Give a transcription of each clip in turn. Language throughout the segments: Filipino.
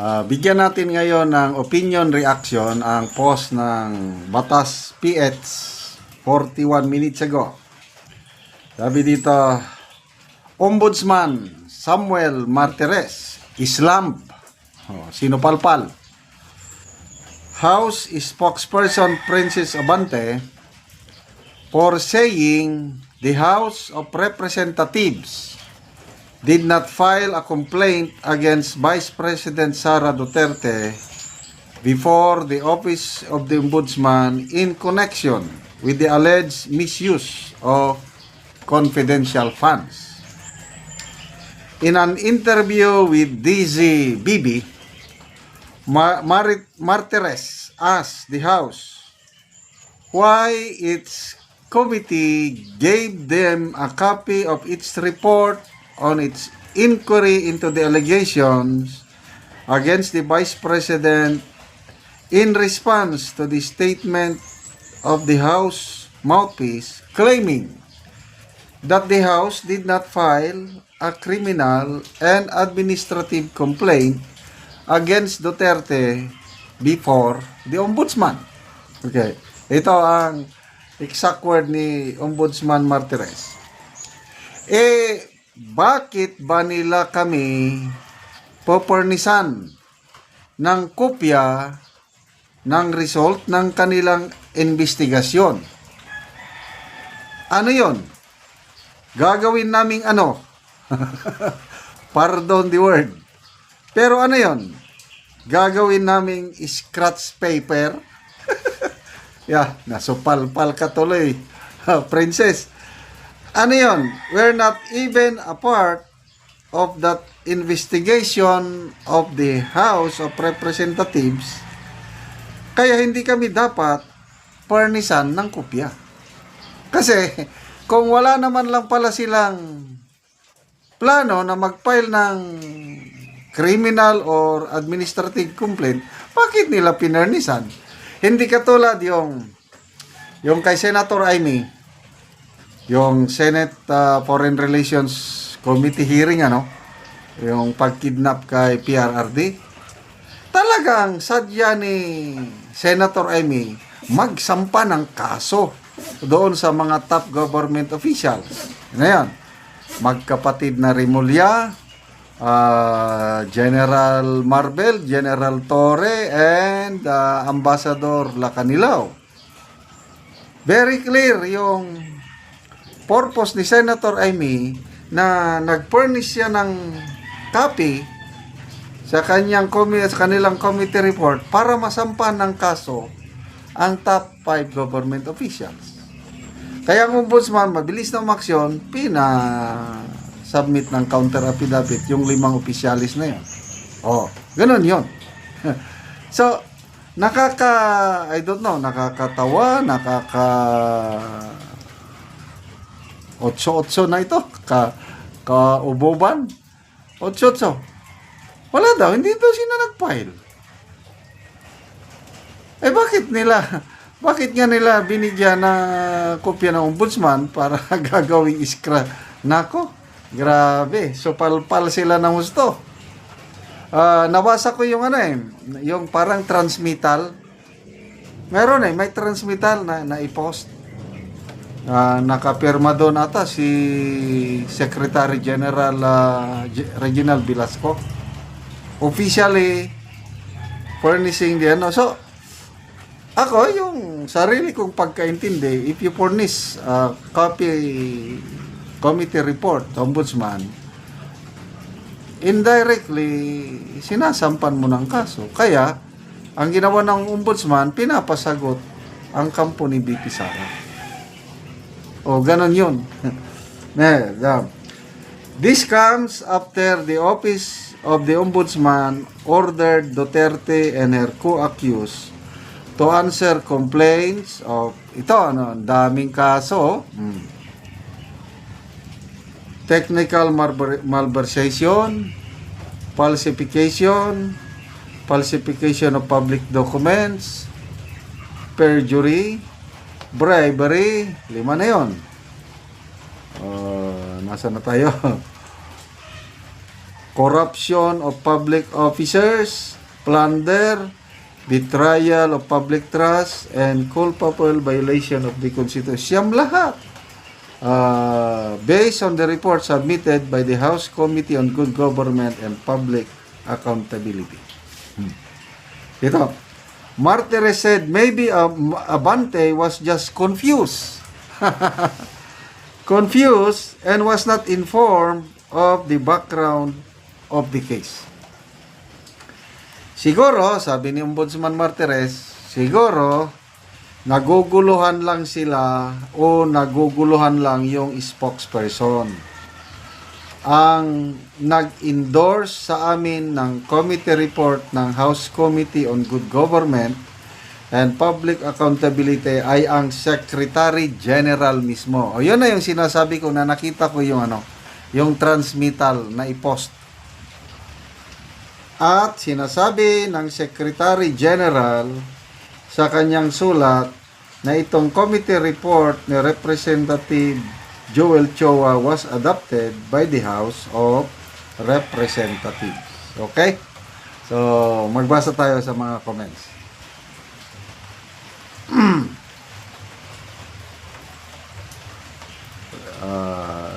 Bigyan natin ngayon ng opinion reaction ang post ng Batas PH 41 minutes ago. Sabi dito, Ombudsman Samuel Martires, Islam, sinupalpal. House spokesperson Princess Abante for saying the House of Representatives did not file a complaint against Vice President Sara Duterte before the Office of the Ombudsman in connection with the alleged misuse of confidential funds. In an interview with DZBB, Martires asked the House why its committee gave them a copy of its report on its inquiry into the allegations against the Vice President in response to the statement of the House mouthpiece claiming that the House did not file a criminal and administrative complaint against Duterte before the Ombudsman. Okay, ito ang exact word ni Ombudsman Martires. Bakit ba nila kami popornisan ng kopya ng result ng kanilang investigasyon? Ano yon? Gagawin naming ano? Pardon the word. Pero ano yon? Gagawin naming scratch paper? Nasupalpal ka tuloy. Princess. Ano yun? We're not even a part of that investigation of the House of Representatives. Kaya hindi kami dapat parnisan ng kopya. Kasi kung wala naman lang pala silang plano na mag-file ng criminal or administrative complaint, bakit nila pinarnisan? Hindi katulad yung kay Senator Amy, yung Senate Foreign Relations Committee hearing, yung pagkidnap kay PRRD. Talagang sadya ni Senator Amy magsampa ng kaso doon sa mga top government officials. Ngayon, magkapatid na Rimulya, General Marbel, General Torre, and Ambassador Lacanilao. Very clear yung purpose ni Senator Amy na nag-furnish siya ng copy sa kanilang committee report para masampan ng kaso ang top 5 government officials. Kaya ang ombudsman, mabilis na umaksyon, submit ng counter affidavit yung 5 opisyalis na yun. Ganun yun. So, nakakatawa, otso na ito, kauboban. Otso. Wala daw, hindi daw sila nag-file. Bakit nga nila binigyan na kopya ng ombudsman para gagawing iskra? Nako, grabe, so palpal sila ng gusto. Nabasa ko yung yung parang transmittal. Meron may transmittal na i-post. Nakapirma doon ata si Secretary General Reginald Velasco, officially furnishing the So, ako, yung sarili kong pagkaintindi, if you furnish copy committee report, ombudsman, indirectly, sinasampan mo ng kaso. Kaya, ang ginawa ng ombudsman, pinapasagot ang kampo ni BP Sara. Ganon yun. This comes after the Office of the Ombudsman ordered Duterte and her co-accused to answer complaints of daming kaso, technical malversation, falsification of public documents, perjury, bribery, 5 na yun. Nasa na tayo? corruption of public officers, plunder, betrayal of public trust, and culpable violation of the Constitution. Siyam lahat. Based on the report submitted by the House Committee on Good Government and Public Accountability. Ito, Martires said maybe Abante was just confused. Confused and was not informed of the background of the case. Siguro, sabi ni Ombudsman Martires, siguro naguguluhan lang sila o naguguluhan lang yung spokesperson. Ang nag-endorse sa amin ng committee report ng House Committee on Good Government and Public Accountability ay ang Secretary General mismo. O yun na yung sinasabi ko na nakita ko yung yung transmittal na i-post. At sinasabi ng Secretary General sa kanyang sulat na itong committee report ni Representative Joel Chua was adopted by the House of Representatives. Okay? So, magbasa tayo sa mga comments.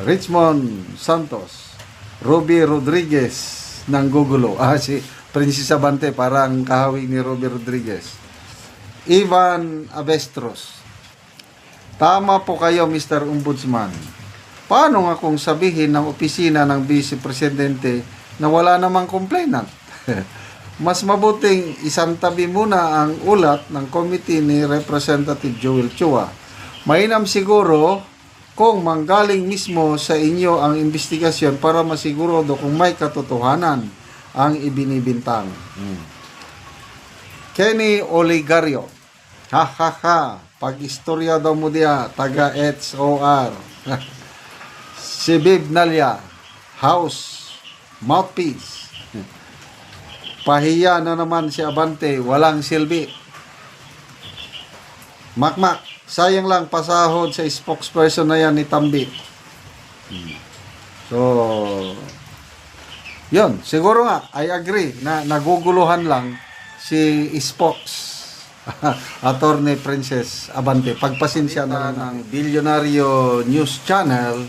Richmond Santos, Ruby Rodriguez ng Gugulo. Si Princess Abante, parang kahawig ni Ruby Rodriguez. Ivan Avestros, tama po kayo, Mr. Ombudsman. Paano nga kung sabihin ng opisina ng Vice Presidente na wala namang complainant? Mas mabuting isantabi muna ang ulat ng committee ni Representative Joel Chua. Mainam siguro kung manggaling mismo sa inyo ang investigasyon para masigurado kung may katotohanan ang ibinibintang. Kenny Oligario, ha ha ha, pag-istorya daw mo diya, taga-HOR. Si Bib Nalia, House, Mouthpiece. Pahiya na naman si Abante, walang silbi. Makmak, sayang lang pasahod sa spokesperson na yan ni Tambi. So, yun, siguro nga, I agree na naguguluhan lang si Spokes. Attorney Princess Abante. Pagpasensya na ng Bilyonaryo News Channel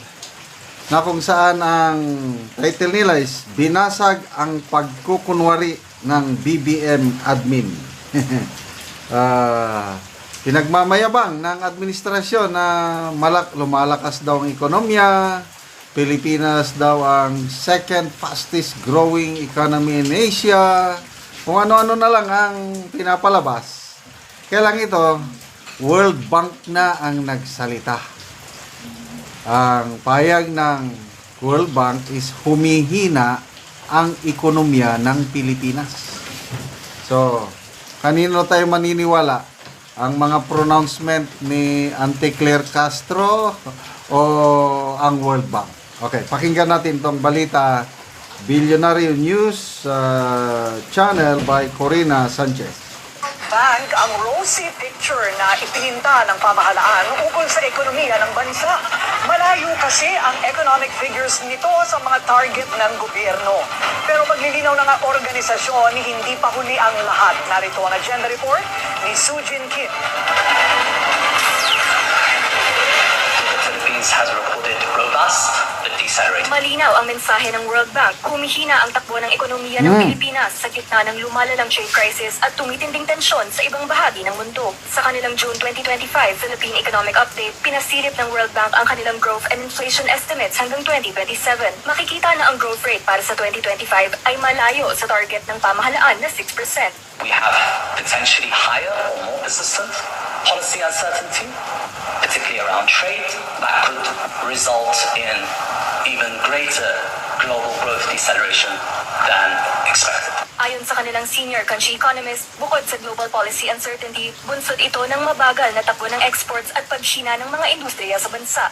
na kung saan ang title nila is binasag ang pagkukunwari ng BBM admin. Pinagmamayabang ng administrasyon na lumalakas daw ang ekonomiya, Pilipinas daw ang second fastest growing economy in Asia, kung ano-ano na lang ang pinapalabas. Kaya lang ito, World Bank na ang nagsalita. Ang payag ng World Bank is humihina ang ekonomiya ng Pilipinas. So, kanino tayo maniniwala? Ang mga pronouncement ni Auntie Claire Castro o ang World Bank? Okay, pakinggan natin itong balita, Billionaire News Channel by Corina Sanchez. Bank ang rosy picture na ipininta ng pamahalaan ukol sa ekonomiya ng bansa. Malayo kasi ang economic figures nito sa mga target ng gobyerno. Pero maglilinaw ng organisasyon, hindi pa huli ang lahat. Narito ang agenda report ni Sujin Kim. The Philippines has reported robust but decelerating. Malinaw ang mensahe ng World Bank. Humihina ang takbo ng ekonomiya ng Pilipinas sa gitna ng lumalalang trade crisis at tumitinding tensyon sa ibang bahagi ng mundo. Sa kanilang June 2025 Philippine Economic Update, pinasilip ng World Bank ang kanilang growth and inflation estimates hanggang 2027. Makikita na ang growth rate para sa 2025 ay malayo sa target ng pamahalaan na 6%. We have potentially higher or more persistent policy uncertainty, particularly around trade, that could result in even greater global growth deceleration than expected. Ayon sa kanilang senior country economist, bukod sa global policy uncertainty, bunsod ito ng mabagal na takbo ng exports at paghina ng mga industriya sa bansa.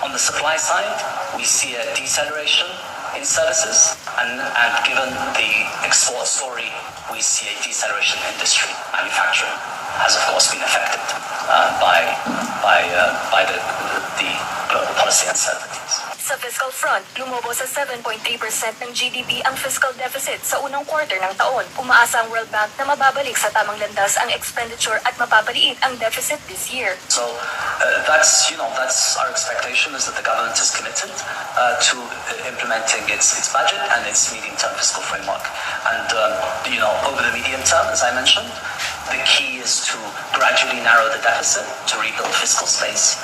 On the supply side, we see a deceleration in services, and given the export story, we see a deceleration in industry. Manufacturing has, of course, been affected by the global policy uncertainties. Sa fiscal front, lumobo sa 7.3% ng GDP ang fiscal deficit sa unang quarter ng taon. Umaasa ang World Bank na mababalik sa tamang landas ang expenditure at mapapaliit ang deficit this year. So that's our expectation, is that the government is committed to implementing its budget and its medium-term fiscal framework. And over the medium term, as I mentioned, the key is to gradually narrow the deficit to rebuild fiscal space.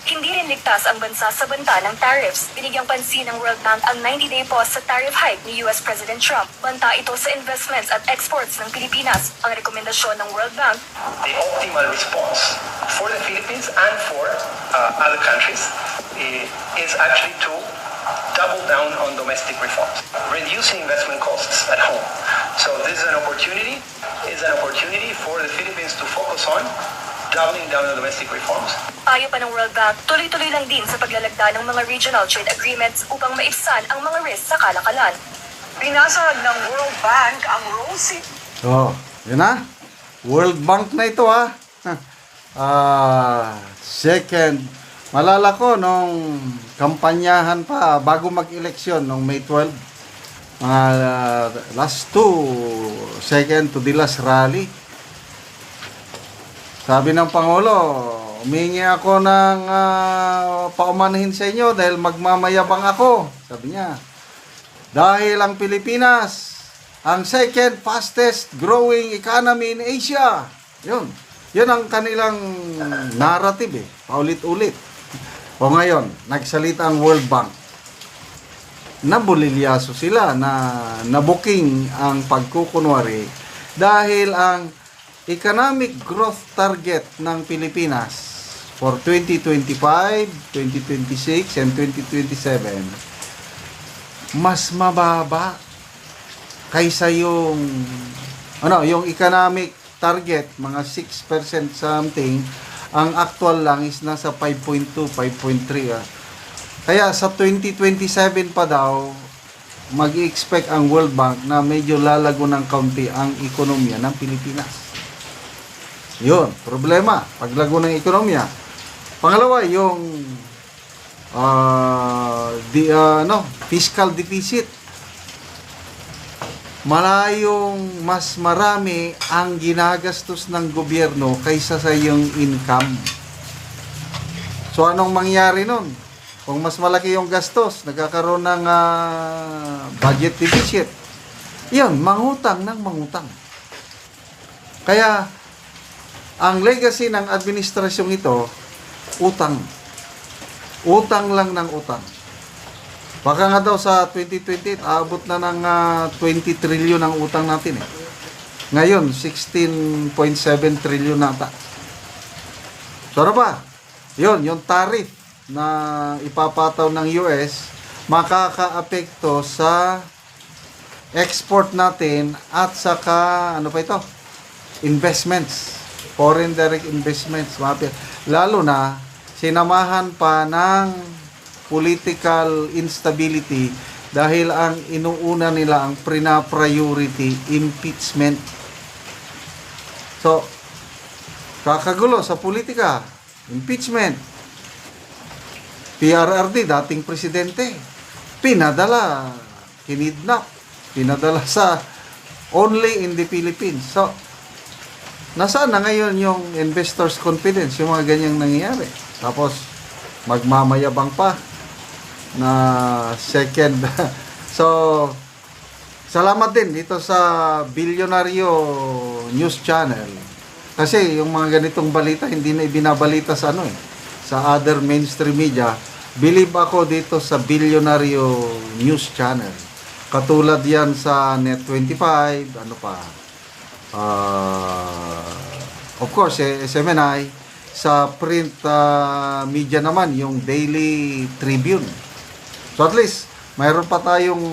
Hindi rin ligtas ang bansa sa banta ng tariffs. Binigyang pansin ng World Bank ang 90-day pause sa tariff hike ni US President Trump. Banta ito sa investments at exports ng Pilipinas. Ang rekomendasyon ng World Bank, the optimal response for the Philippines and for other countries is actually to double down on domestic reforms, reducing investment costs at home. So this is an opportunity for the Philippines to focus on doubling down on domestic reforms. payo pa ng World Bank, tuloy-tuloy lang din sa paglalagda ng mga regional trade agreements upang maibsan ang mga risk sa kalakalan. Binasag ng World Bank ang rosy Yun na. World Bank na ito second. Malala ko nung kampanyahan pa bago mag-eleksyon nung May 12. Last two, second to the last rally. Sabi ng Pangulo, humingi ako ng paumanhin sa inyo dahil magmamayabang ako. Sabi niya, dahil ang Pilipinas, ang second fastest growing economy in Asia. Yun. Yun ang kanilang narrative paulit-ulit. O ngayon, nagsalita ang World Bank. Nabulilyaso sila na nabuking ang pagkukunwari dahil ang economic growth target ng Pilipinas for 2025, 2026, and 2027 mas mababa kaysa yung economic target, mga 6% something. Ang actual lang is nasa 5.2, 5.3. Kaya sa 2027 pa daw, mag-i-expect ang World Bank na medyo lalago ng kaunti ang ekonomiya ng Pilipinas. Yun, problema, paglago ng ekonomiya. Pangalawa, yung fiscal deficit. Malayong mas marami ang ginagastos ng gobyerno kaysa sa yung income. So, anong mangyari nun? Kung mas malaki yung gastos, nagkakaroon ng budget deficit. Yun, mangutang ng mangutang. Kaya, ang legacy ng administrasyong ito, utang. Utang lang ng utang. Baka nga daw sa 2028, aabot na ng 20 trillion ang utang natin Ngayon, 16.7 trillion nata. So, ano ba? Yun, yung tariff na ipapataw ng US, makaka-apekto sa export natin at saka, investments. Foreign direct investments. Lalo na, sinamahan pa ng political instability dahil ang inuuna nila ang priority impeachment. So, kakagulo sa politika, impeachment. PRRD, dating presidente, kinidnap, pinadala sa only in the Philippines. So, nasaan na ngayon yung investors' confidence, yung mga ganyang nangyayari? Tapos, magmamayabang pa na second. So, salamat din dito sa Bilyonaryo News Channel. Kasi yung mga ganitong balita, hindi na ibinabalita sa sa other mainstream media. Believe ako dito sa Bilyonaryo News Channel. Katulad yan sa Net25, of course, SMNI. Sa print media naman, yung Daily Tribune. So at least, mayroon pa tayong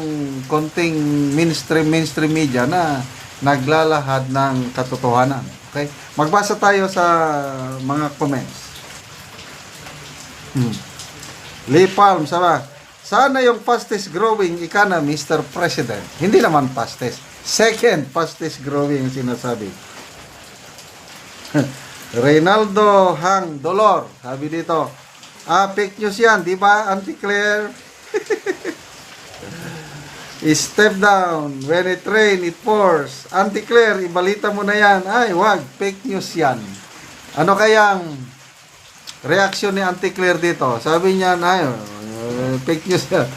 konting mainstream media na naglalahad ng katotohanan. Okay? Magbasa tayo sa mga comments. Lee Palm, sana yung fastest growing economy, Mr. President. Hindi naman fastest. Second fastest growing sinasabi. Reynaldo Hang Dolor, sabi dito, fake news yan, di ba, Auntie Claire? Step down. When it rain, it pours. Auntie Claire, ibalita mo na yan. Ay, wag. Fake news yan. Ano kayang reaksyon ni Auntie Claire dito? Sabi niya, ay, fake news yan.